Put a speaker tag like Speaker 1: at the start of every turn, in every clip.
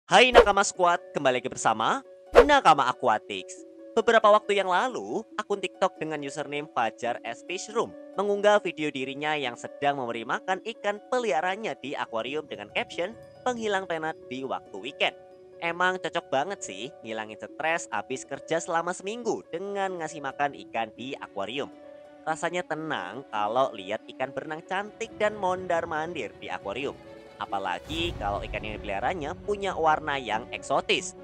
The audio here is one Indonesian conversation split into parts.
Speaker 1: Hai Nakama Squad, kembali lagi bersama Nakama Aquatics. Beberapa waktu yang lalu, akun TikTok dengan username Fajar S Fishroom mengunggah video dirinya yang sedang memberi makan ikan peliharaannya di akuarium dengan caption penghilang penat di waktu weekend. Emang cocok banget sih ngilangin stres abis kerja selama seminggu dengan ngasih makan ikan di akuarium. Rasanya tenang kalau lihat ikan berenang cantik dan mondar-mandir di akuarium. Apalagi kalau ikan yang dipeliharanya punya warna yang eksotis.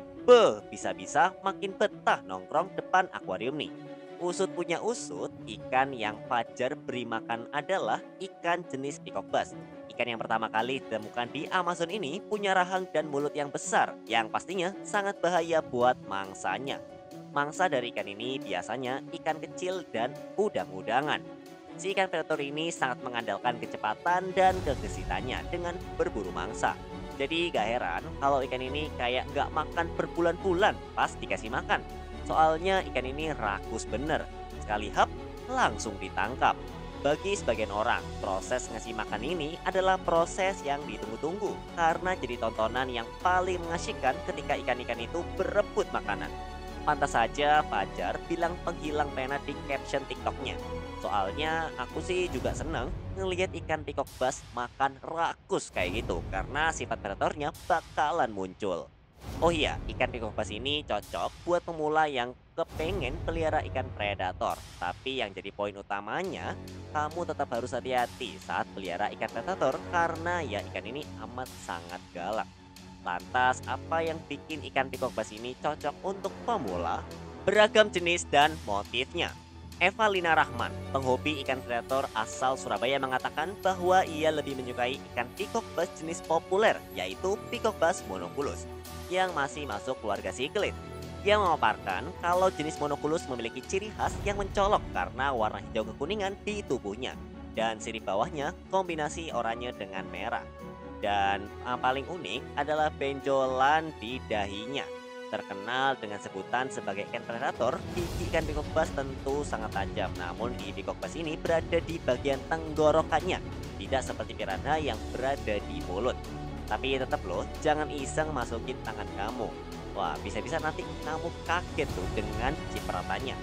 Speaker 1: Bisa-bisa makin betah nongkrong depan akuarium nih. Usut punya usut, ikan yang Fajar beri makan adalah ikan jenis peacock bass. Ikan yang pertama kali ditemukan di Amazon ini punya rahang dan mulut yang besar, yang pastinya sangat bahaya buat mangsanya. Mangsa dari ikan ini biasanya ikan kecil dan udang-udangan. Si ikan predator ini sangat mengandalkan kecepatan dan kegesitannya dengan berburu mangsa. Jadi gak heran kalau ikan ini kayak nggak makan berbulan-bulan pas dikasih makan. Soalnya ikan ini rakus bener. Sekali hap, langsung ditangkap. Bagi sebagian orang, proses ngasih makan ini adalah proses yang ditunggu-tunggu karena jadi tontonan yang paling mengasyikkan ketika ikan-ikan itu berebut makanan. Pantas saja Fajar bilang penghilang pena di caption TikToknya. Soalnya aku sih juga seneng ngelihat ikan peacock bass makan rakus kayak gitu karena sifat predatornya bakalan muncul. Oh iya, ikan peacock bass ini cocok buat pemula yang kepengen pelihara ikan predator. Tapi yang jadi poin utamanya, kamu tetap harus hati-hati saat pelihara ikan predator karena ya ikan ini amat sangat galak. Lantas, apa yang bikin ikan peacock bass ini cocok untuk pemula? Beragam jenis dan motifnya. Eva Lina Rahman, penghobi ikan predator asal Surabaya mengatakan bahwa ia lebih menyukai ikan peacock bass jenis populer, yaitu peacock bass monoculus, yang masih masuk keluarga cichlid. Ia memaparkan kalau jenis monoculus memiliki ciri khas yang mencolok karena warna hijau kekuningan di tubuhnya, dan sirip bawahnya kombinasi oranye dengan merah. Dan paling unik adalah benjolan di dahinya. Terkenal dengan sebutan sebagai ikan predator, gigi ikan peacock bass tentu sangat tajam. Namun gigi peacock bass ini berada di bagian tenggorokannya, tidak seperti piranha yang berada di mulut. Tapi tetap loh, jangan iseng masukin tangan kamu. Wah, bisa-bisa nanti kamu kaget tuh dengan cipratannya.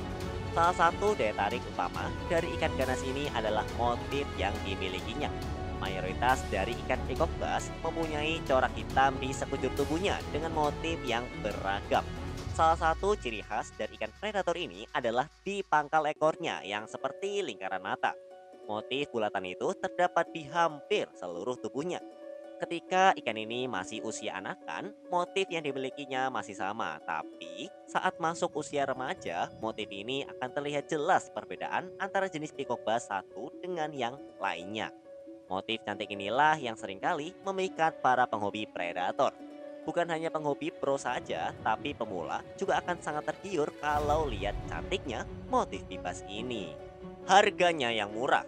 Speaker 1: Salah satu daya tarik utama dari ikan ganas ini adalah motif yang dimilikinya. Mayoritas dari ikan peacock bass mempunyai corak hitam di sekujur tubuhnya dengan motif yang beragam. Salah satu ciri khas dari ikan predator ini adalah di pangkal ekornya yang seperti lingkaran mata. Motif bulatan itu terdapat di hampir seluruh tubuhnya. Ketika ikan ini masih usia anakan, motif yang dimilikinya masih sama. Tapi saat masuk usia remaja, motif ini akan terlihat jelas perbedaan antara jenis peacock bass satu dengan yang lainnya. Motif cantik inilah yang seringkali memikat para penghobi predator. Bukan hanya penghobi pro saja, tapi pemula juga akan sangat tergiur kalau lihat cantiknya motif bibas ini. Harganya yang murah.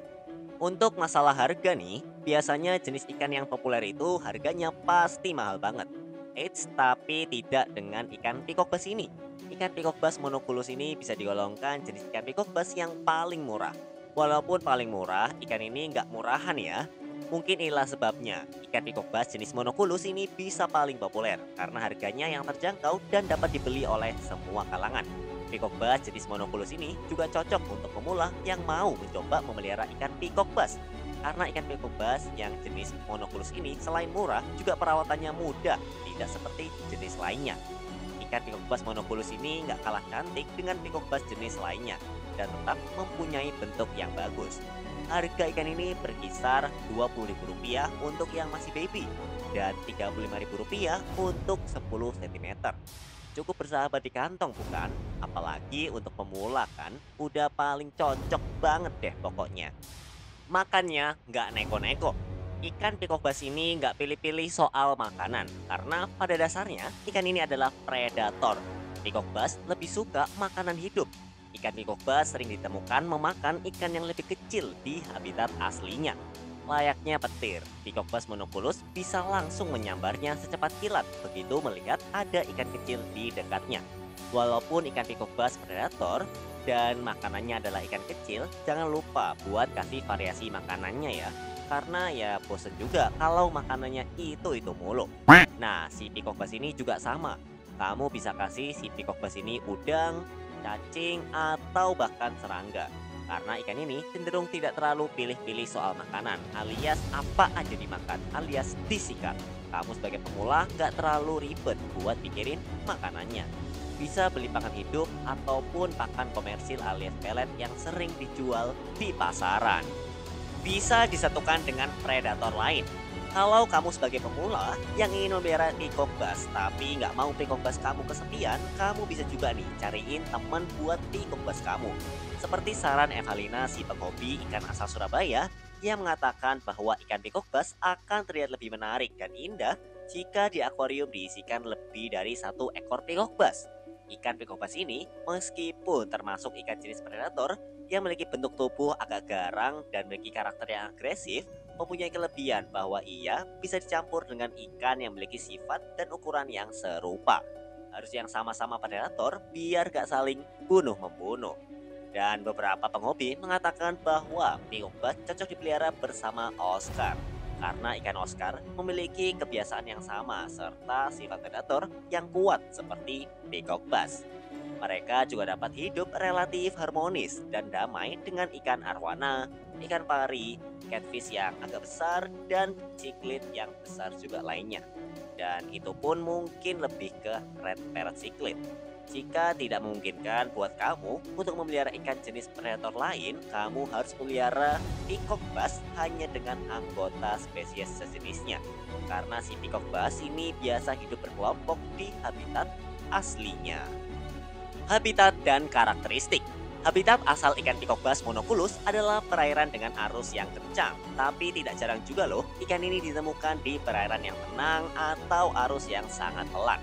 Speaker 1: Untuk masalah harga nih, biasanya jenis ikan yang populer itu harganya pasti mahal banget. Eits, tapi tidak dengan ikan peacock bass ini. Ikan peacock bass monoculus ini bisa digolongkan jenis ikan peacock bass yang paling murah. Walaupun paling murah, ikan ini nggak murahan ya. Mungkin inilah sebabnya, ikan peacock bass jenis monoculus ini bisa paling populer karena harganya yang terjangkau dan dapat dibeli oleh semua kalangan. Peacock bass jenis monoculus ini juga cocok untuk pemula yang mau mencoba memelihara ikan peacock bass. Karena ikan peacock bass yang jenis monoculus ini selain murah, juga perawatannya mudah, tidak seperti jenis lainnya. Ikan peacock bass monoculus ini nggak kalah cantik dengan peacock bass jenis lainnya dan tetap mempunyai bentuk yang bagus. Harga ikan ini berkisar Rp20.000 untuk yang masih baby dan Rp35.000 untuk 10 cm. Cukup bersahabat di kantong bukan? Apalagi untuk pemula kan, udah paling cocok banget deh pokoknya. Makannya nggak neko-neko. Ikan peacock bass ini nggak pilih-pilih soal makanan, karena pada dasarnya ikan ini adalah predator. Peacock bass lebih suka makanan hidup. Ikan peacock bass sering ditemukan memakan ikan yang lebih kecil di habitat aslinya. Layaknya petir, peacock bass monoculus bisa langsung menyambarnya secepat kilat begitu melihat ada ikan kecil di dekatnya. Walaupun ikan peacock bass predator dan makanannya adalah ikan kecil, jangan lupa buat kasih variasi makanannya ya. karena ya bosen juga kalau makanannya itu mulu. Nah, si peacock bass ini juga sama. Kamu bisa kasih si peacock bass ini udang, cacing, atau bahkan serangga. Karena ikan ini cenderung tidak terlalu pilih-pilih soal makanan, alias apa aja dimakan, alias disikat. Kamu sebagai pemula nggak terlalu ribet buat pikirin makanannya. Bisa beli pakan hidup ataupun pakan komersil alias pelet yang sering dijual di pasaran. Bisa disatukan dengan predator lain. Kalau kamu sebagai pemula yang ingin memelihara peacock bass tapi nggak mau peacock bass kamu kesepian, kamu bisa juga nih cariin teman buat peacock bass kamu. Seperti saran Evalina, si penghobi ikan asal Surabaya, yang mengatakan bahwa ikan peacock bass akan terlihat lebih menarik dan indah jika di akuarium diisikan lebih dari satu ekor peacock bass. Ikan peacock bass ini meskipun termasuk ikan jenis predator yang memiliki bentuk tubuh agak garang dan memiliki karakter yang agresif, mempunyai kelebihan bahwa ia bisa dicampur dengan ikan yang memiliki sifat dan ukuran yang serupa. Harus yang sama-sama predator biar gak saling bunuh-membunuh. Dan beberapa penghobi mengatakan bahwa peacock bass cocok dipelihara bersama Oscar. Karena ikan Oscar memiliki kebiasaan yang sama serta sifat predator yang kuat seperti peacock bass. Mereka juga dapat hidup relatif harmonis dan damai dengan ikan arwana, ikan pari, catfish yang agak besar, dan cichlid yang besar juga lainnya. Dan itu pun mungkin lebih ke red parrot cichlid. Jika tidak memungkinkan buat kamu untuk memelihara ikan jenis predator lain, kamu harus memelihara peacock bass hanya dengan anggota spesies sejenisnya. Karena si peacock bass ini biasa hidup berkelompok di habitat aslinya. Habitat dan karakteristik. Habitat asal ikan peacock bass monoculus adalah perairan dengan arus yang kencang. Tapi tidak jarang juga loh, ikan ini ditemukan di perairan yang tenang atau arus yang sangat pelan.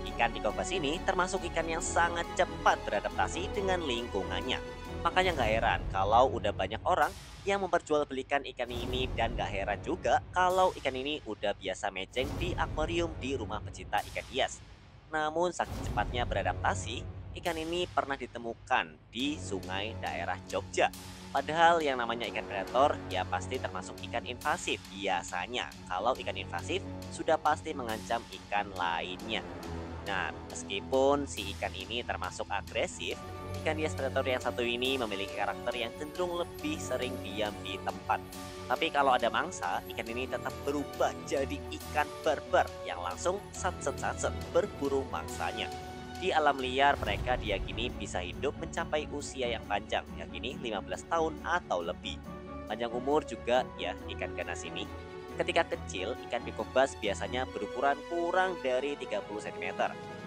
Speaker 1: Ikan peacock bass ini termasuk ikan yang sangat cepat beradaptasi dengan lingkungannya. Makanya gak heran kalau udah banyak orang yang memperjualbelikan ikan ini, dan gak heran juga kalau ikan ini udah biasa meceng di akuarium di rumah pecinta ikan hias. Namun saking cepatnya beradaptasi, ikan ini pernah ditemukan di sungai daerah Jogja. Padahal yang namanya ikan predator ya pasti termasuk ikan invasif. Biasanya kalau ikan invasif sudah pasti mengancam ikan lainnya. Nah, meskipun si ikan ini termasuk agresif, ikan hias predator yang satu ini memiliki karakter yang cenderung lebih sering diam di tempat. Tapi kalau ada mangsa, ikan ini tetap berubah jadi ikan barbar yang langsung satset berburu mangsanya. Di alam liar mereka diyakini bisa hidup mencapai usia yang panjang, yakini 15 tahun atau lebih. Panjang umur juga ya ikan ganas ini. Ketika kecil, ikan peacock bass biasanya berukuran kurang dari 30 cm.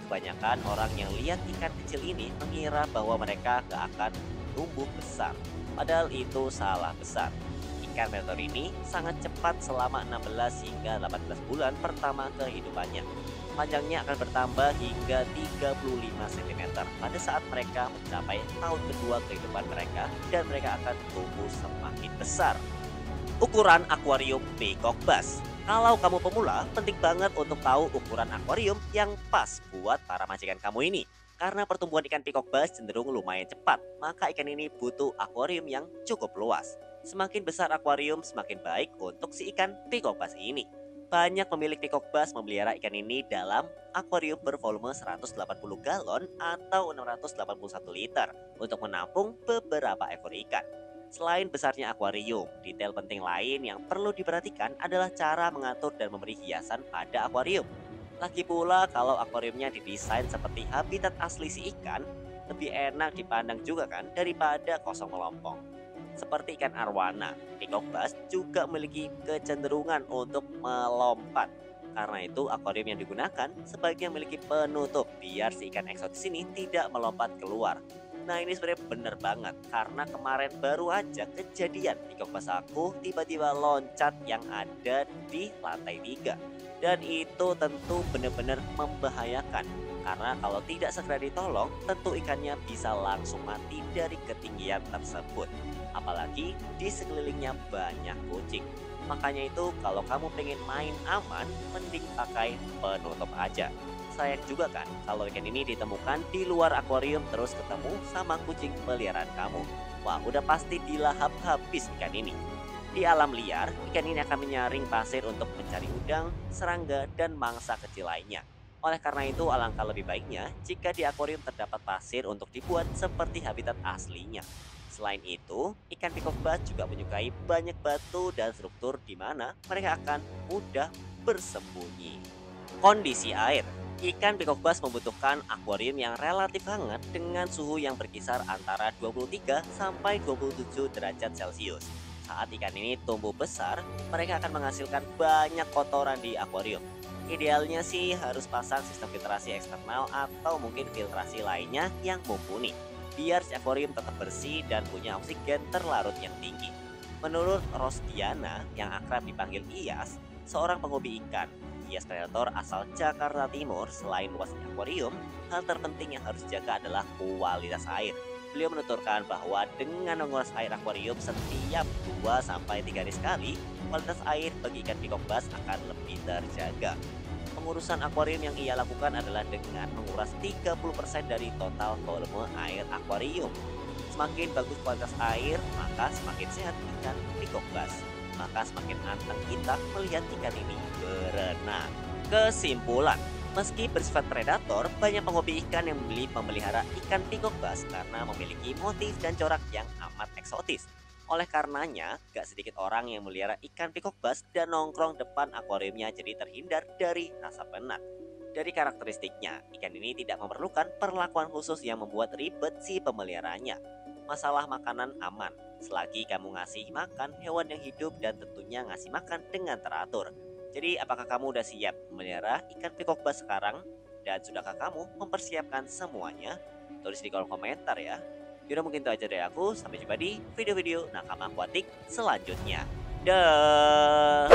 Speaker 1: Kebanyakan orang yang lihat ikan kecil ini mengira bahwa mereka gak akan tumbuh besar. Padahal itu salah besar. Ikan predator ini sangat cepat selama 16 hingga 18 bulan pertama kehidupannya. Panjangnya akan bertambah hingga 35 cm pada saat mereka mencapai tahun kedua kehidupan mereka, dan mereka akan tumbuh semakin besar. Ukuran akuarium peacock bass. Kalau kamu pemula, penting banget untuk tahu ukuran akuarium yang pas buat para majikan kamu ini. Karena pertumbuhan ikan peacock bass cenderung lumayan cepat, maka ikan ini butuh akuarium yang cukup luas. Semakin besar akuarium, semakin baik untuk si ikan peacock bass ini. Banyak pemilik peacock bass memelihara ikan ini dalam akuarium bervolume 180 galon atau 681 liter untuk menampung beberapa ekor ikan. Selain besarnya akuarium, detail penting lain yang perlu diperhatikan adalah cara mengatur dan memberi hiasan pada akuarium. Lagi pula kalau akuariumnya didesain seperti habitat asli si ikan, lebih enak dipandang juga kan daripada kosong melompong. Seperti ikan arwana, peacock bass juga memiliki kecenderungan untuk melompat. Karena itu akuarium yang digunakan sebaiknya memiliki penutup biar si ikan eksotis ini tidak melompat keluar. Nah ini sebenarnya bener banget, karena kemarin baru aja kejadian peacock bass aku tiba-tiba loncat yang ada di lantai 3. Dan itu tentu benar-benar membahayakan, karena kalau tidak segera ditolong tentu ikannya bisa langsung mati dari ketinggian tersebut. Apalagi di sekelilingnya banyak kucing. Makanya itu kalau kamu pengen main aman, mending pakai penutup aja. Sayang juga kan kalau ikan ini ditemukan di luar akuarium terus ketemu sama kucing peliharaan kamu. Wah udah pasti dilahap habis ikan ini. Di alam liar, ikan ini akan menyaring pasir untuk mencari udang, serangga, dan mangsa kecil lainnya. Oleh karena itu, alangkah lebih baiknya jika di akuarium terdapat pasir untuk dibuat seperti habitat aslinya. Selain itu, ikan peacock bass juga menyukai banyak batu dan struktur di mana mereka akan mudah bersembunyi. Kondisi air. Ikan peacock bass membutuhkan akuarium yang relatif hangat dengan suhu yang berkisar antara 23 sampai 27 derajat Celcius. Saat ikan ini tumbuh besar, mereka akan menghasilkan banyak kotoran di akuarium. Idealnya sih harus pasang sistem filtrasi eksternal atau mungkin filtrasi lainnya yang mumpuni, biar si akuarium tetap bersih dan punya oksigen terlarut yang tinggi. Menurut Rosdiana yang akrab dipanggil Iyas, seorang penghobi ikan, Iyas predator asal Jakarta Timur, selain luasnya akuarium, hal terpenting yang harus dijaga adalah kualitas air. Beliau menuturkan bahwa dengan menguras air akuarium setiap 2 sampai 3 hari sekali, kualitas air bagi ikan peacock bass akan lebih terjaga. Pengurusan akuarium yang ia lakukan adalah dengan menguras 30% dari total volume air akuarium. Semakin bagus kualitas air, maka semakin sehat ikan peacock bass. Maka semakin anteng kita melihat ikan ini berenang. Kesimpulan, meski bersifat predator, banyak penghobi ikan yang memilih memelihara ikan peacock bass karena memiliki motif dan corak yang amat eksotis. Oleh karenanya, gak sedikit orang yang memelihara ikan peacock bass dan nongkrong depan akuariumnya jadi terhindar dari rasa penat. Dari karakteristiknya, ikan ini tidak memerlukan perlakuan khusus yang membuat ribet si pemeliharanya. Masalah makanan aman, selagi kamu ngasih makan hewan yang hidup dan tentunya ngasih makan dengan teratur. Jadi apakah kamu udah siap memelihara ikan peacock bass sekarang? Dan sudahkah kamu mempersiapkan semuanya? Tulis di kolom komentar ya. Yaudah mungkin itu aja dari aku, sampai jumpa di video-video nakama akuatik selanjutnya. Dah.